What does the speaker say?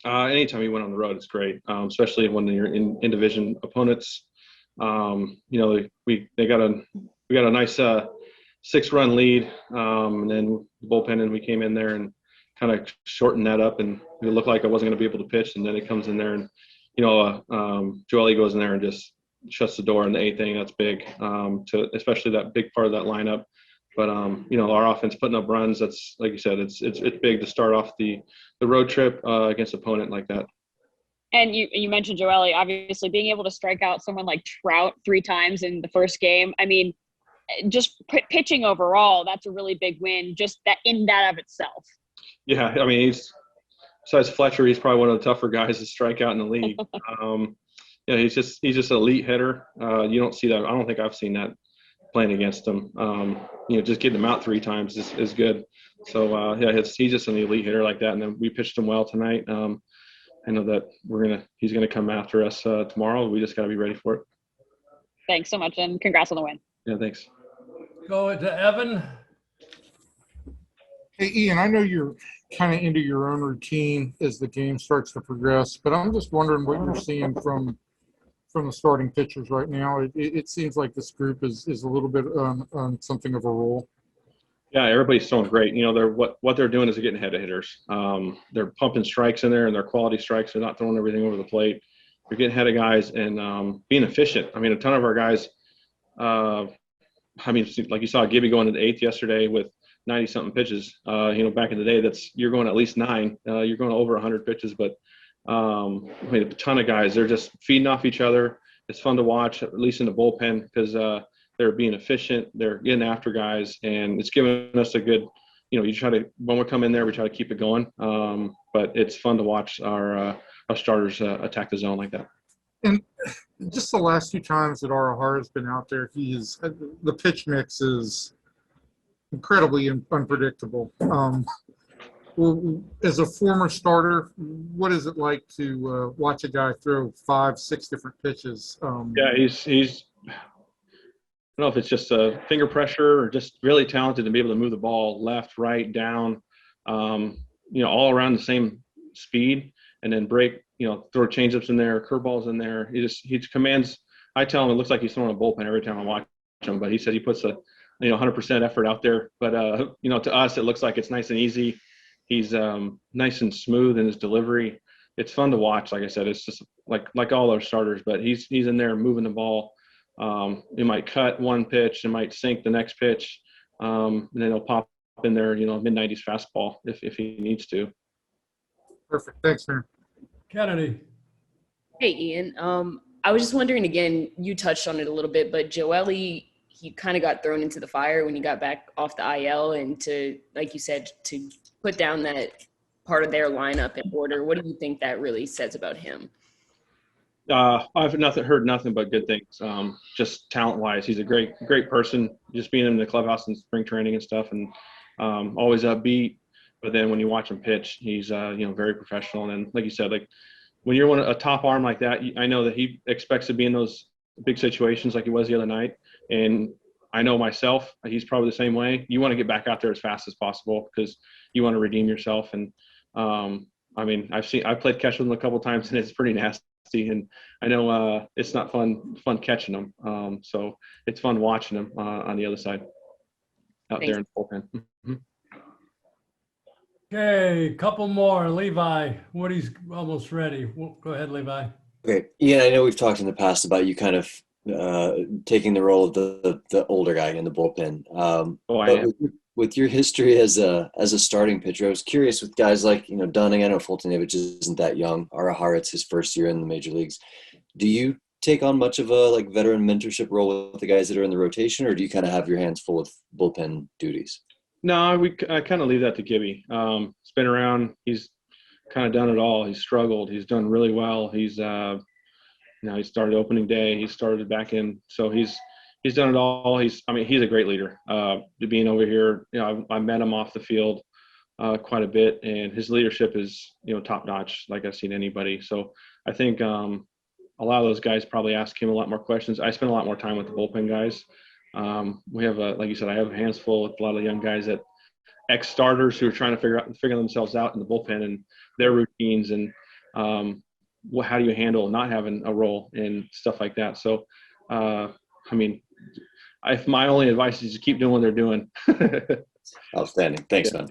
Anytime you went on the road, it's great, especially when you're in division opponents. We got a nice 6-run lead, and then the bullpen, and we came in there and kind of shortened that up, and it looked like I wasn't going to be able to pitch, and then it comes in there, and Joely goes in there and just shuts the door in the 8th inning. That's big, to especially that big part of that lineup. But our offense putting up runs. That's, like you said, it's big to start off the road trip against an opponent like that. And you mentioned Joely, obviously being able to strike out someone like Trout 3 times in the first game. I mean, just pitching overall, that's a really big win. Just that in that of itself. Yeah, I mean, besides Fletcher, he's probably one of the tougher guys to strike out in the league. He's just an elite hitter. You don't see that. I don't think I've seen that playing against him. Just getting him out 3 times is good. So he's just an elite hitter like that. And then we pitched him well tonight. I know that he's gonna come after us tomorrow. We just got to be ready for it. Thanks so much, and congrats on the win. Yeah, thanks. Go to Evan. Hey, Ian, I know you're kind of into your own routine as the game starts to progress, but I'm just wondering what you're seeing from the starting pitchers right now. It seems like this group is a little bit on something of a roll. Yeah, everybody's throwing great. They're what they're doing is they're getting ahead of hitters. They're pumping strikes in there, and they're quality strikes. They're not throwing everything over the plate. They're getting ahead of guys and being efficient. I mean, a ton of our guys. Like you saw Gibby going into 8th yesterday with 90-something pitches. Back in the day, you're going at least 9. You're going over 100 pitches, but a ton of guys. They're just feeding off each other. It's fun to watch, at least in the bullpen, because they're being efficient. They're getting after guys, and it's giving us a good. You try to, when we come in there, we try to keep it going. But it's fun to watch our starters attack the zone like that. And just the last 2 times that Arihara has been out there, the pitch mix is incredibly unpredictable. Well, as a former starter, what is it like to watch a guy throw 5-6 different pitches? He's I don't know if it's just a finger pressure or just really talented to be able to move the ball left, right, down, all around the same speed, and then break, throw changeups in there, curveballs in there. He commands. I tell him it looks like he's throwing a bullpen every time I watch him, but he said he puts a 100% effort out there. But to us, it looks like it's nice and easy. He's nice and smooth in his delivery. It's fun to watch. Like I said, it's just like all our starters, but he's in there moving the ball. He might cut one pitch, and might sink the next pitch, and then he'll pop in there, mid-90s fastball if he needs to. Perfect. Thanks, man. Kennedy. Hey, Ian. I was just wondering, again, you touched on it a little bit, but Joely, he kind of got thrown into the fire when he got back off the IL, and to, like you said, to put down that part of their lineup in order. What do you think that really says about him? I've heard nothing but good things. Just talent-wise, he's a great person. Just being in the clubhouse and spring training and stuff, and always upbeat. But then when you watch him pitch, he's very professional. And like you said, like when you're a top arm like that, I know that he expects to be in those big situations like he was the other night. And I know myself, he's probably the same way. You want to get back out there as fast as possible because you want to redeem yourself. And I've played catch with him a couple of times, and it's pretty nasty. And I know it's not fun catching them. So it's fun watching them on the other side out there in the bullpen. Mm-hmm. Okay, couple more. Levi, Woody's almost ready. Go ahead, Levi. Okay, Ian, I know we've talked in the past about you kind of taking the role of the older guy in the bullpen. With your history as a starting pitcher, I was curious with guys like Dunning. I know Fultonevich isn't that young. Arihara, it's his first year in the major leagues. Do you take on much of a veteran mentorship role with the guys that are in the rotation, or do you kind of have your hands full with bullpen duties? No, I kind of leave that to Gibby. He's been around. He's kind of done it all. He's struggled. He's done really well. He's he started opening day. He started back in. So he's done it all. He's a great leader. Being over here, I met him off the field quite a bit, and his leadership is top notch, like I've seen anybody. So I think a lot of those guys probably ask him a lot more questions. I spend a lot more time with the bullpen guys. We have like you said, I have hands full with a lot of young guys ex-starters who are trying to figure themselves out in the bullpen and their routines. And how do you handle not having a role and stuff like that. So, I mean, my only advice is to keep doing what they're doing. Outstanding. Thanks, Yeah. man.